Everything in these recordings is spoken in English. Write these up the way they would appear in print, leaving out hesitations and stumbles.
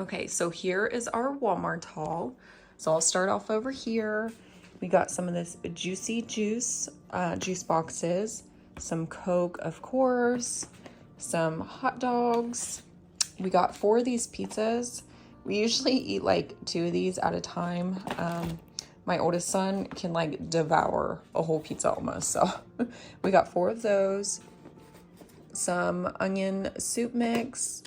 Okay, so here is our Walmart haul. So I'll start off over here. We got some of this juicy juice boxes, some Coke, of course, some hot dogs. We got 4 of these pizzas. We usually eat like 2 of these at a time. My oldest son can like devour a whole pizza almost. So we got 4 of those, some onion soup mix,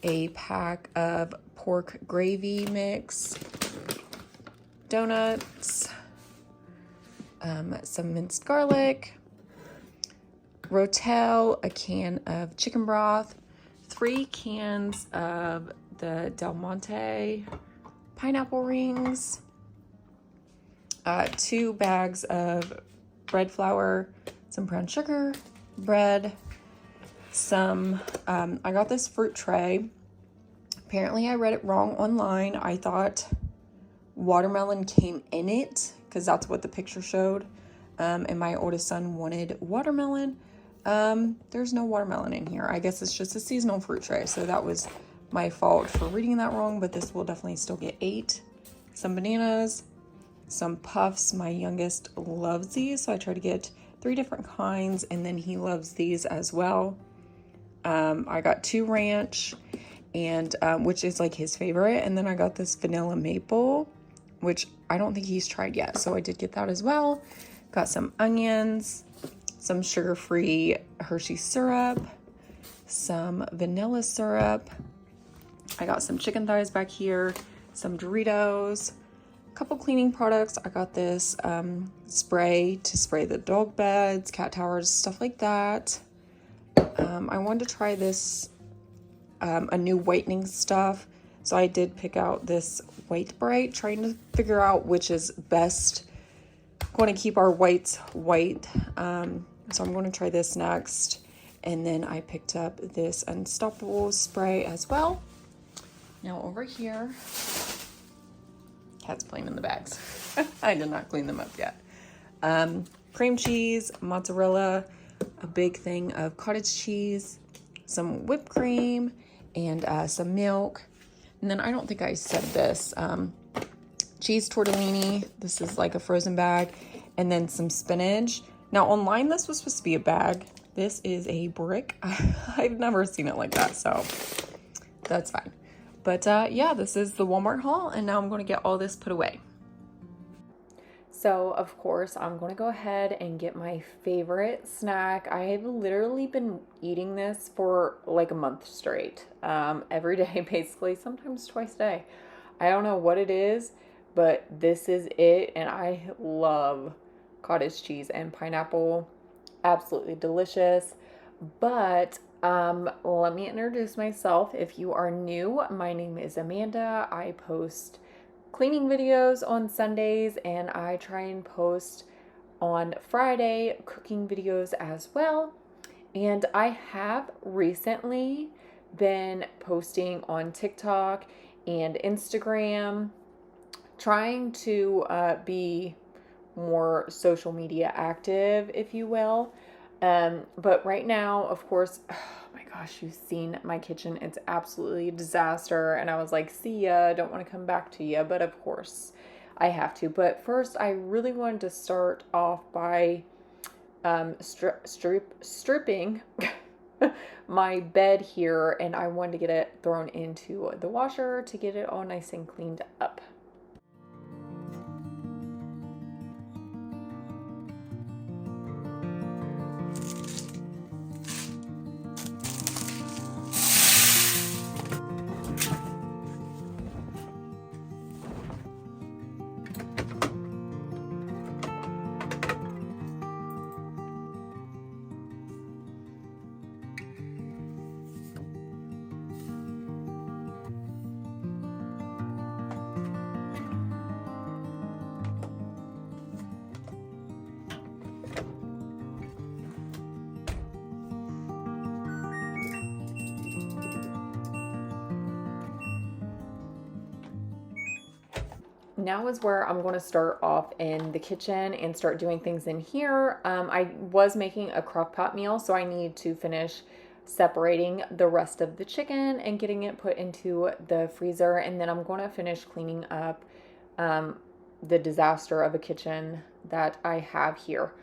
a pack of pork gravy mix, donuts, some minced garlic, Rotel, a can of chicken broth, 3 cans of the Del Monte pineapple rings, 2 bags of bread flour, some brown sugar, bread, some, I got this fruit tray. Apparently I read it wrong online. I thought watermelon came in it because that's what the picture showed. And my oldest son wanted watermelon. There's no watermelon in here. I guess it's just a seasonal fruit tray. So that was my fault for reading that wrong, but this will definitely still get 8. Some bananas, some puffs. My youngest loves these, so I try to get 3 different kinds, and then he loves these as well. I got 2 ranch, and which is like his favorite, and then I got this vanilla maple, which I don't think he's tried yet, so I did get that as well. Got some onions, some sugar-free Hershey syrup, some vanilla syrup. I got some chicken thighs back here, some Doritos, a couple cleaning products. I got this spray to spray the dog beds, cat towers, stuff like that. I wanted to try this, a new whitening stuff. So I did pick out this White Bright, trying to figure out which is best. Going to keep our whites white. So I'm going to try this next. And then I picked up this Unstoppable spray as well. Now over here, cat's playing in the bags. I did not clean them up yet. Cream cheese, mozzarella, a big thing of cottage cheese, some whipped cream, and some milk. And then I don't think I said this, cheese tortellini. This is like a frozen bag. And then some spinach. Now online this was supposed to be a bag. This is a brick. I've never seen it like that, so that's fine. But yeah, this is the Walmart haul, and now I'm going to get all this put away. So, of course, I'm going to go ahead and get my favorite snack. I have literally been eating this for like a month straight. Every day, basically, sometimes twice a day. I don't know what it is, but this is it. And I love cottage cheese and pineapple. Absolutely delicious. But let me introduce myself. If you are new, my name is Amanda. I post cleaning videos on Sundays, and I try and post on Friday cooking videos as well. And I have recently been posting on TikTok and Instagram, trying to be more social media active, if you will. But right now, of course, oh my gosh, you've seen my kitchen. It's absolutely a disaster. And I was like, see ya, don't want to come back to you. But of course, I have to. But first, I really wanted to start off by stripping my bed here. And I wanted to get it thrown into the washer to get it all nice and cleaned up. Now is where I'm going to start off in the kitchen and start doing things in here. I was making a crock pot meal, so I need to finish separating the rest of the chicken and getting it put into the freezer. And then I'm going to finish cleaning up the disaster of a kitchen that I have here.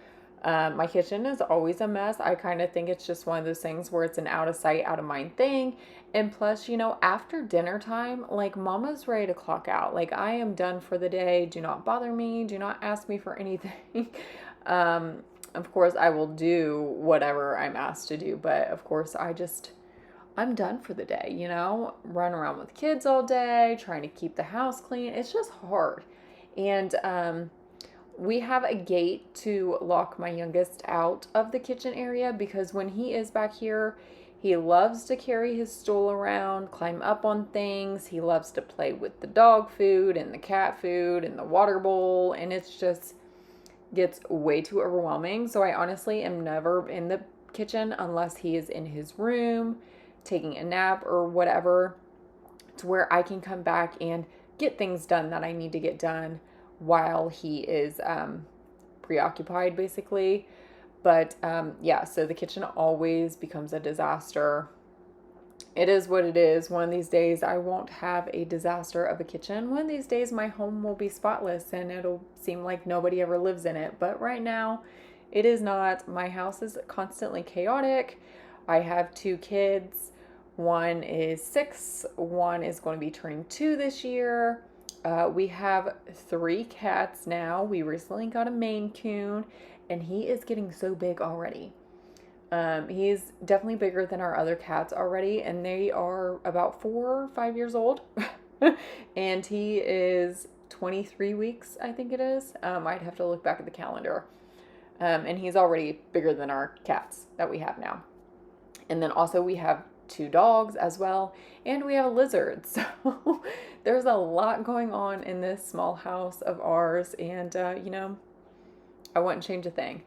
My kitchen is always a mess. I kind of think it's just one of those things where it's an out of sight, out of mind thing. And plus, you know, after dinner time, like mama's ready to clock out. Like I am done for the day. Do not bother me. Do not ask me for anything. Of course, I will do whatever I'm asked to do. But of course, I'm done for the day, you know, run around with kids all day, trying to keep the house clean. It's just hard. And, we have a gate to lock my youngest out of the kitchen area because when he is back here, he loves to carry his stool around, climb up on things. He loves to play with the dog food and the cat food and the water bowl. And it's just gets way too overwhelming. So I honestly am never in the kitchen unless he is in his room taking a nap or whatever, to where I can come back and get things done that I need to get done while he is preoccupied, basically. But yeah, so the kitchen always becomes a disaster. It is what it is. One of these days I won't have a disaster of a kitchen. One of these days my home will be spotless and it'll seem like nobody ever lives in it. But right now it is not. My house is constantly chaotic. I have 2 kids. One is 6. One is going to be turning 2 this year. We have 3 cats now. We recently got a Maine Coon, and he is getting so big already. He's definitely bigger than our other cats already, and they are about 4 or 5 years old. And he is 23 weeks, I think it is. I'd have to look back at the calendar. And he's already bigger than our cats that we have now. And then also we have 2 dogs as well, and we have a lizard. So there's a lot going on in this small house of ours, and you know, I wouldn't change a thing.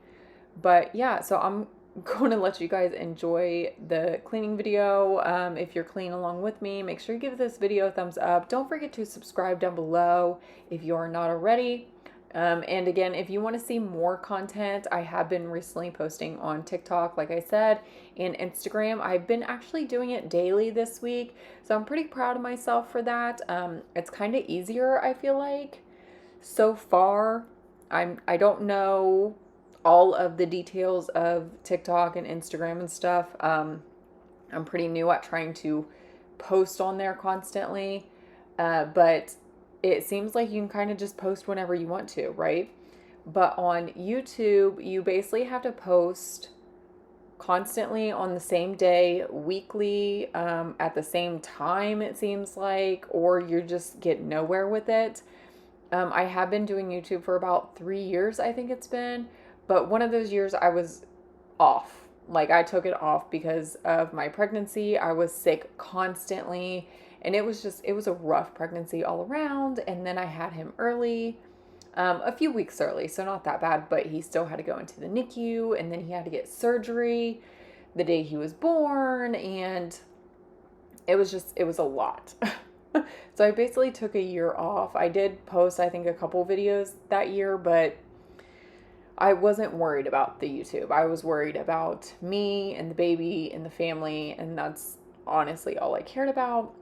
But yeah, so I'm going to let you guys enjoy the cleaning video. If you're cleaning along with me, make sure you give this video a thumbs up. Don't forget to subscribe down below if you are not already. And again, if you want to see more content, I have been recently posting on TikTok, like I said, and Instagram. I've been actually doing it daily this week, so I'm pretty proud of myself for that. It's kind of easier, I feel like, so far. I don't know all of the details of TikTok and Instagram and stuff. I'm pretty new at trying to post on there constantly, but it seems like you can kind of just post whenever you want to, right? But on YouTube, you basically have to post constantly on the same day, weekly, at the same time, it seems like, or you just get nowhere with it. I have been doing YouTube for about 3 years, I think it's been, but one of those years I was off. Like I took it off because of my pregnancy. I was sick constantly. And it was a rough pregnancy all around. And then I had him early, a few weeks early, so not that bad, but he still had to go into the NICU, and then he had to get surgery the day he was born, and it was a lot. So I basically took a year off. I did post, I think, a couple videos that year, but I wasn't worried about the YouTube. I was worried about me and the baby and the family, and that's honestly all I cared about.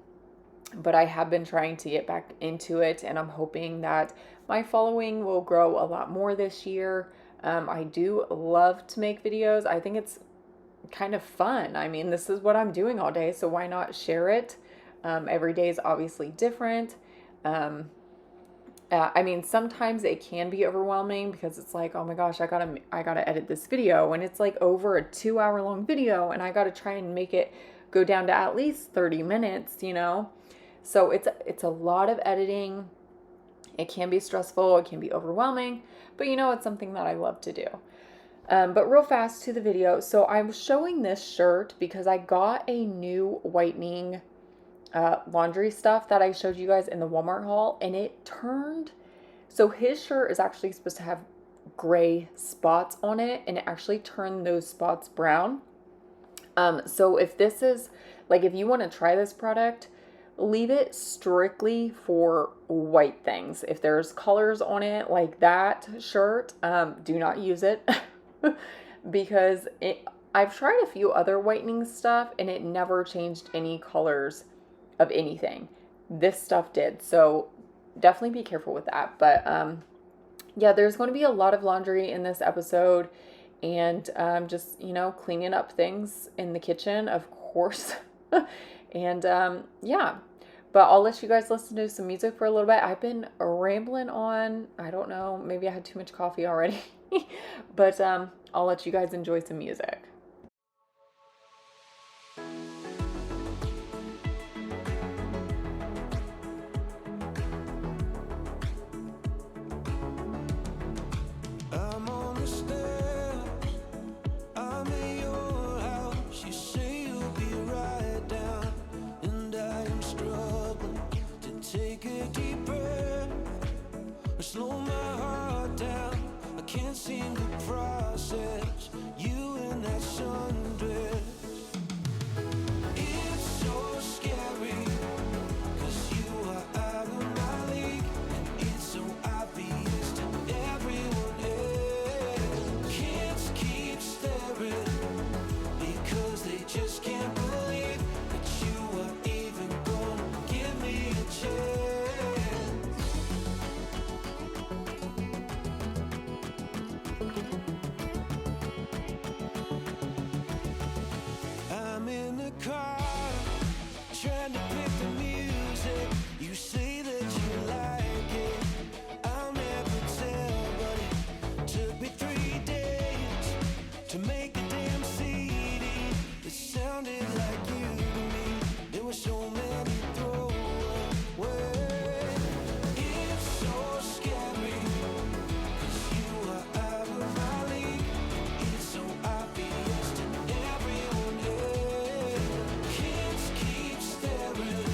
But I have been trying to get back into it, and I'm hoping that my following will grow a lot more this year. I do love to make videos. I think it's kind of fun. I mean, this is what I'm doing all day, so why not share it? Every day is obviously different. I mean, sometimes it can be overwhelming because it's like, oh my gosh, I gotta edit this video, and it's like over a 2-hour long video, and I gotta try and make it go down to at least 30 minutes, you know? So it's a lot of editing. It can be stressful. It can be overwhelming, but you know, it's something that I love to do. But real fast to the video. So I'm showing this shirt because I got a new whitening laundry stuff that I showed you guys in the Walmart haul, and it turned, so his shirt is actually supposed to have gray spots on it, and it actually turned those spots brown. So if this is, like, if you want to try this product, leave it strictly for white things. If there's colors on it, like that shirt, do not use it because I've tried a few other whitening stuff and it never changed any colors of anything. This stuff did. So definitely be careful with that. But yeah, there's going to be a lot of laundry in this episode and just, cleaning up things in the kitchen, of course. And yeah, but I'll let you guys listen to some music for a little bit. I've been rambling on. I don't know. Maybe I had too much coffee already. But I'll let you guys enjoy some music. I'm on the stairs, I'm in your house. You say you'll be right down, and I am struggling to take a deep breath or slow my heart down. I can't seem to process you in that sundress. It's so scary, 'cause you are out of my league, and it's so obvious to everyone else. Kids keep staring because they just can't believe that you are even gonna give me a chance. I'm in the car, trying to pick the music. You say that you like it, I'll never tell, but it took me 3 days to make a damn CD. It sounded like you to me. There were so many throwaways. It's so scary, 'cause you are out of my league. It's so obvious to everyone else. Kids keep staring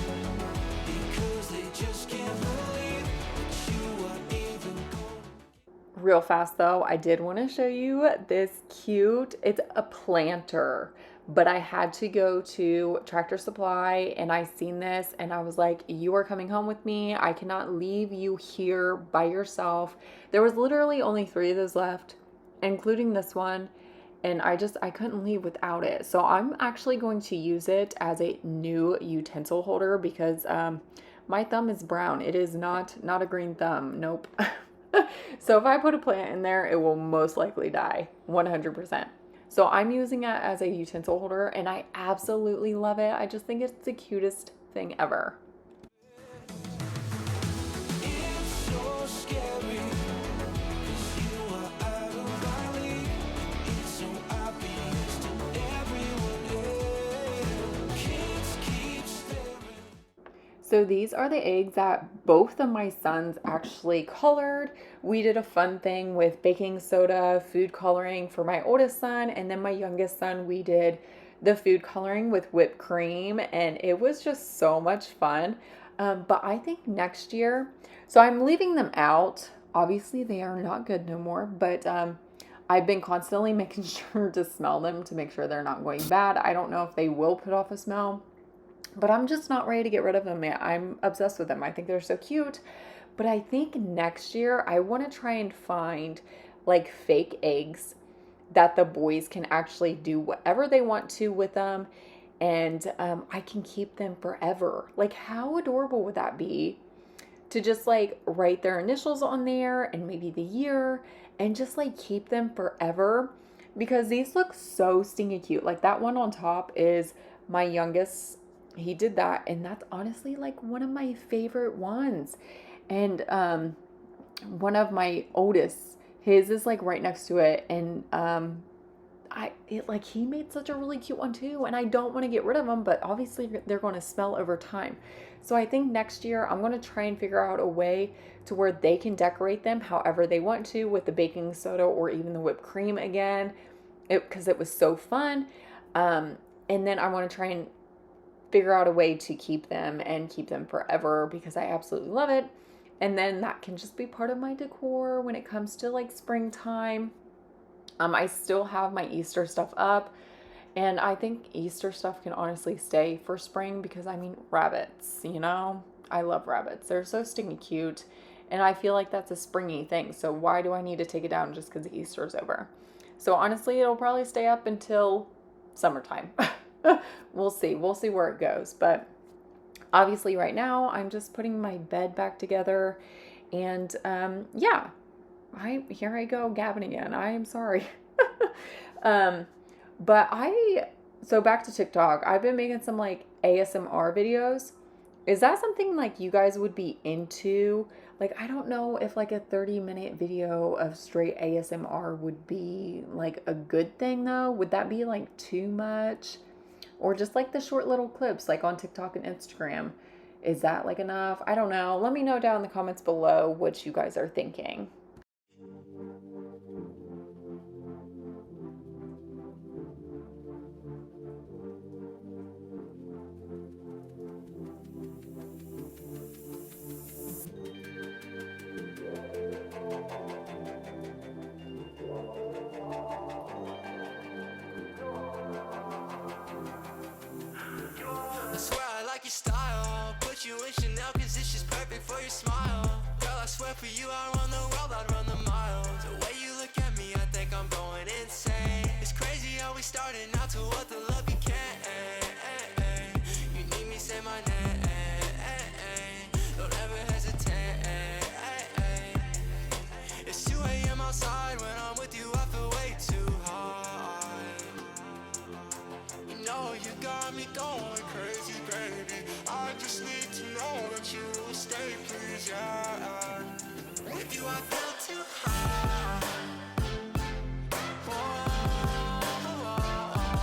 because they just can't believe that you are even going. Real fast though, I did want to show you this cute, it's a planter, but I had to go to Tractor Supply and I seen this and I was like, you are coming home with me. I cannot leave you here by yourself. There was literally only 3 of those left, including this one. And I couldn't leave without it. So I'm actually going to use it as a new utensil holder because my thumb is brown. It is not a green thumb. Nope. So if I put a plant in there, it will most likely die 100%. So I'm using it as a utensil holder and I absolutely love it. I just think it's the cutest thing ever. It's so scary, 'cause you are out of my league. It's so obvious to everyone else. Kids keep staring. So these are the eggs that both of my sons actually colored. We did a fun thing with baking soda, food coloring for my oldest son, and then my youngest son, we did the food coloring with whipped cream, and it was just so much fun. But I think next year, so I'm leaving them out. Obviously, they are not good no more, but I've been constantly making sure to smell them to make sure they're not going bad. I don't know if they will put off a smell, but I'm just not ready to get rid of them yet. I'm obsessed with them. I think they're so cute. But I think next year I want to try and find like fake eggs that the boys can actually do whatever they want to with them. And I can keep them forever. Like, how adorable would that be? To just like write their initials on there and maybe the year and just like keep them forever, because these look so stinky cute. Like that one on top is my youngest. He did that and that's honestly like one of my favorite ones. And one of my oldest, his is like right next to it, and he made such a really cute one too, and I don't want to get rid of them, but obviously they're going to smell over time. So I think next year I'm going to try and figure out a way to where they can decorate them however they want to with the baking soda or even the whipped cream again, because it was so fun. And then I want to try and figure out a way to keep them and keep them forever because I absolutely love it. And then that can just be part of my decor when it comes to like springtime. I still have my Easter stuff up, and I think Easter stuff can honestly stay for spring because I mean, rabbits, I love rabbits. They're so stinky cute, and I feel like that's a springy thing. So why do I need to take it down just because Easter's over? So honestly, it'll probably stay up until summertime. We'll see. We'll see where it goes. But obviously right now I'm just putting my bed back together. And yeah, here I go gabbing again. I am sorry. But so back to TikTok, I've been making some like ASMR videos. Is that something like you guys would be into? Like, I don't know if like a 30-minute video of straight ASMR would be like a good thing though. Would that be like too much? Or just like the short little clips like on TikTok and Instagram. Is that like enough? I don't know. Let me know down in the comments below what you guys are thinking. I swear I like your style. Put you in Chanel cause it's just perfect for your smile. Girl, I swear for you I run the world, I'd run the miles. The way you look at me, I think I'm going insane. It's crazy how we started out to what the love became. You need me, say my name. Don't ever hesitate. It's 2 a.m. outside. When I'm with you I feel way too high. You know you got me going crazy, baby. I just need to know that you will stay, please, yeah. With you I feel too high.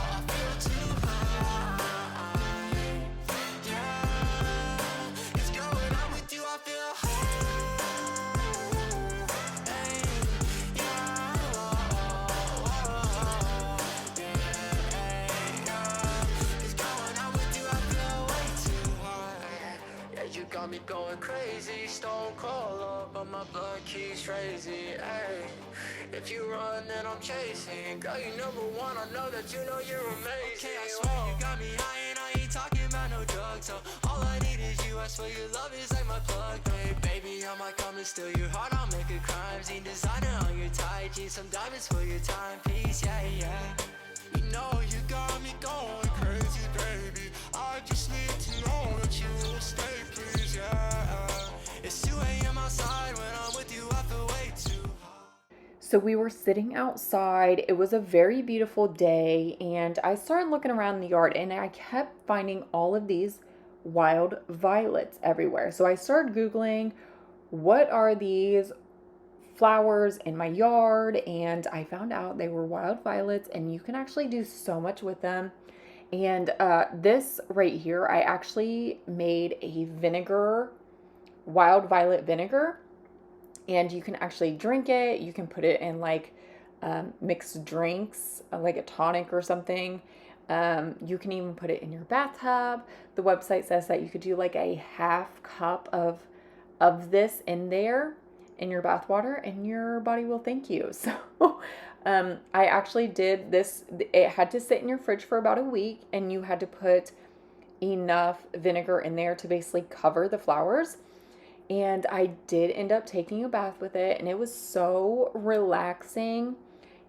I feel too high. Yeah, it's going on with you, I feel you got me going crazy, stone cold up, but my blood keeps crazy, ayy. If you run, then I'm chasing. Girl, you #1, I know that you know you're amazing. Okay, I swear you got me high and I ain't talking about no drugs. So all I need is you, I swear your love is like my plug. Hey, baby, I might come and steal your heart, I'll make a crime scene. Designer on your tight jeans, some diamonds for your timepiece, yeah, yeah. You know you got me going crazy, baby. I just need to know that you will stay, please, yeah. It's 2 a.m. outside. When I'm with you I feel way too high. So we were sitting outside. It was a very beautiful day, and I started looking around the yard, and I kept finding all of these wild violets everywhere. So I started Googling, what are these flowers in my yard? And I found out they were wild violets, and you can actually do so much with them. And this right here, I actually made a vinegar, wild violet vinegar. And you can actually drink it. You can put it in like mixed drinks, like a tonic or something. You can even put it in your bathtub. The website says that you could do like a half cup of this in there in your bath water, and your body will thank you. So I actually did this. It had to sit in your fridge for about a week, and you had to put enough vinegar in there to basically cover the flowers. And I did end up taking a bath with it, and it was so relaxing.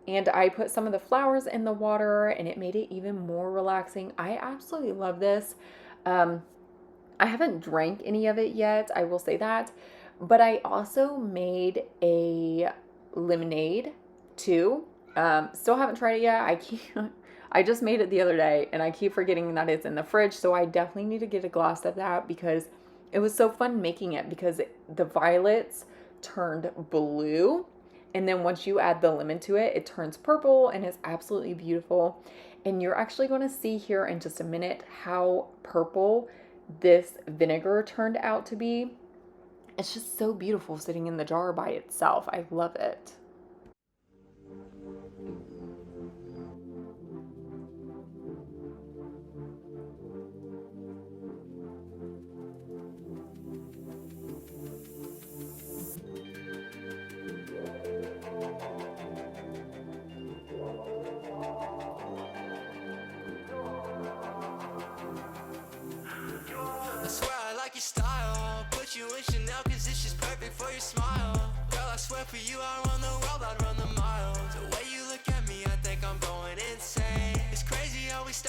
And I put some of the flowers in the water, and it made it even more relaxing. I absolutely love this. I haven't drank any of it yet, I will say that. But I also made a lemonade too. Still haven't tried it yet. I just made it the other day, and I keep forgetting that it's in the fridge. So I definitely need to get a glass of that, because it was so fun making it, because the violets turned blue. And then once you add the lemon to it, it turns purple, and it's absolutely beautiful. And you're actually going to see here in just a minute how purple this vinegar turned out to be. It's just so beautiful sitting in the jar by itself. I love it. I swear I like your style. Put you in Chanel cause it's just perfect for your smile. Girl, I swear for you I run the world, I'd run the miles. The way you look at me,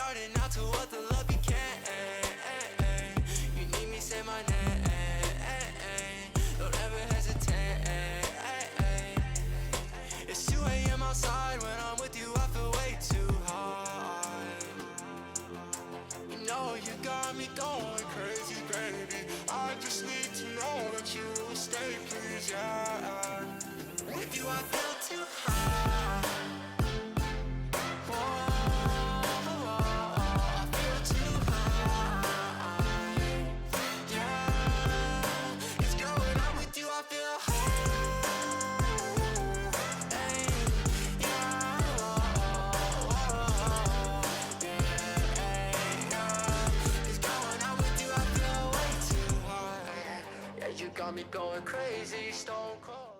starting out to what the love you can. You need me, say my name. Don't ever hesitate. It's 2 a.m. outside. When I'm with you, I feel way too high. You know you got me going crazy, baby. I just need to know that you will stay, please, yeah. With you, I feel too high. Got me going crazy, stone cold.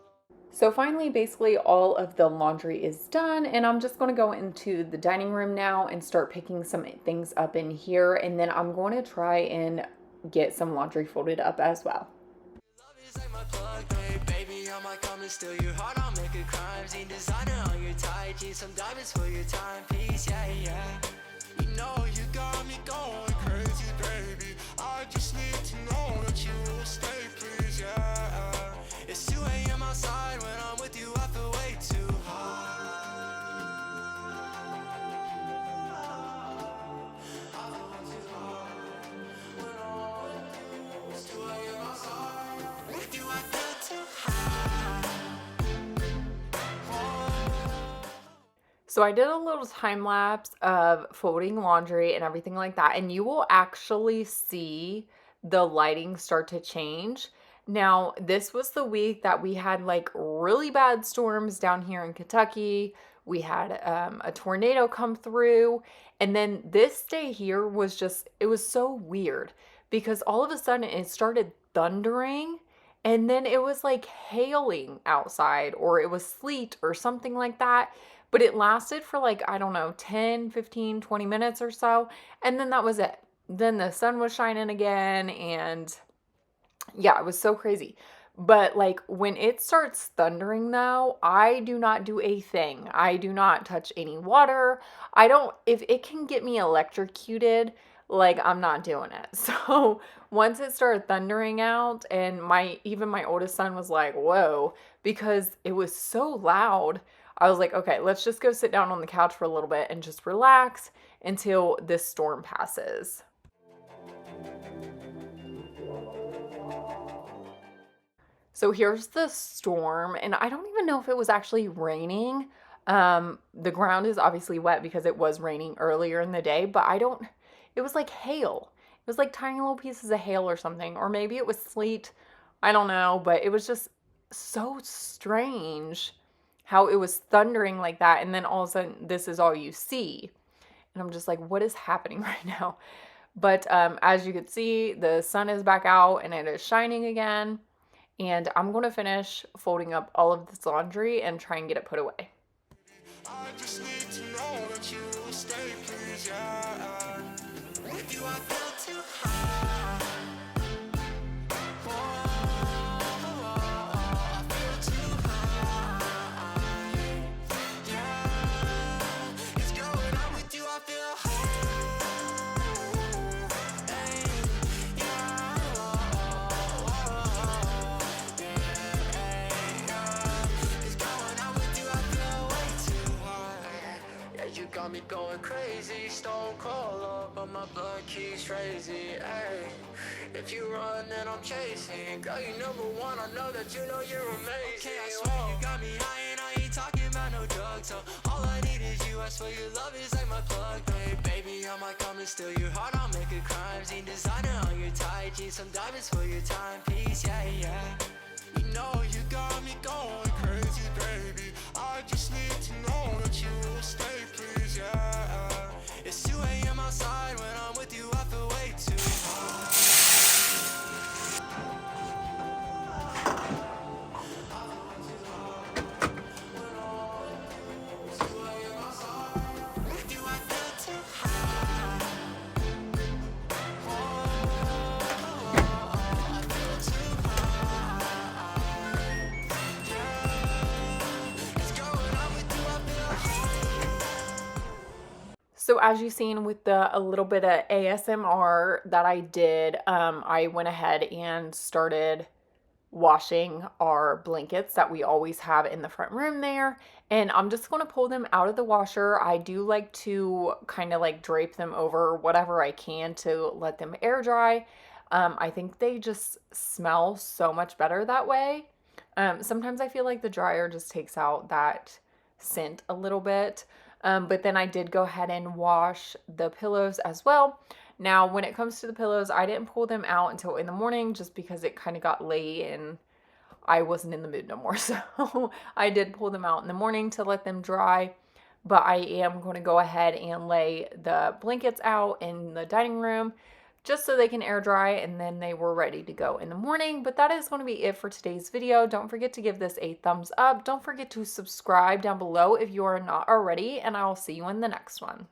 So finally, basically all of the laundry is done, and I'm just going to go into the dining room now and start picking some things up in here, and then I'm going to try and get some laundry folded up as well. Love is like my plug, baby, I might come and steal your heart, I'll make a crime scene, designer on your tight jeans, some diamonds for your timepiece, yeah, yeah. You know you got me going crazy, baby. I just need to know that you will stay, please, yeah. It's 2 a.m. outside. When I'm with you, I feel way too high. I feel way too high. When I'm with you, it's 2 a.m. outside. With you, I feel too high. So I did a little time lapse of folding laundry and everything like that, and you will actually see the lighting start to change. Now, this was the week that we had like really bad storms down here in Kentucky. We had a tornado come through, and then this day here was just, it was so weird because all of a sudden it started thundering, and then it was like hailing outside, or it was sleet or something like that. But it lasted for like, I don't know, 10, 15, 20 minutes or so. And then that was it. Then the sun was shining again. And yeah, it was so crazy. But like when it starts thundering though, I do not do a thing. I do not touch any water. If it can get me electrocuted, like I'm not doing it. So once it started thundering out, and even my oldest son was like, whoa, because it was so loud. I was like, okay, let's just go sit down on the couch for a little bit and just relax until this storm passes. So here's the storm, and I don't even know if it was actually raining. The ground is obviously wet because it was raining earlier in the day, but it was like hail. It was like tiny little pieces of hail or something, or maybe it was sleet. I don't know, but it was just so strange how it was thundering like that, and then all of a sudden this is all you see. And I'm just like, what is happening right now? But as you can see, the sun is back out and it is shining again. And I'm going to finish folding up all of this laundry and try and get it put away. I just need to know that you will stay, please, yeah. With you, I feel too high. Got me going crazy, stone cold up, but my blood keeps crazy, ayy. If you run, then I'm chasing. Girl, you number one, I know that you know you're amazing. Okay, I swear you got me high, and I ain't talking about no drugs. So all I need is you, I swear your love is like my plug. Hey, baby, I might come and steal your heart, I'll make a crime scene. Designer on your tight jeans, some diamonds for your timepiece, yeah, yeah. You know you got me going crazy, baby. I just need to know that you will stay, please, yeah. It's 2 a.m. outside. When I'm with you, I feel way too high. With you, I feel too high. I feel too high. So as you've seen with a little bit of ASMR that I did, I went ahead and started washing our blankets that we always have in the front room there. And I'm just going to pull them out of the washer. I do like to kind of like drape them over whatever I can to let them air dry. I think they just smell so much better that way. Sometimes I feel like the dryer just takes out that scent a little bit. But then I did go ahead and wash the pillows as well. Now, when it comes to the pillows, I didn't pull them out until in the morning just because it kind of got late and I wasn't in the mood no more. So I did pull them out in the morning to let them dry. But I am going to go ahead and lay the blankets out in the dining room just so they can air dry, and then they were ready to go in the morning. But that is going to be it for today's video. Don't forget to give this a thumbs up. Don't forget to subscribe down below if you are not already, and I will see you in the next one.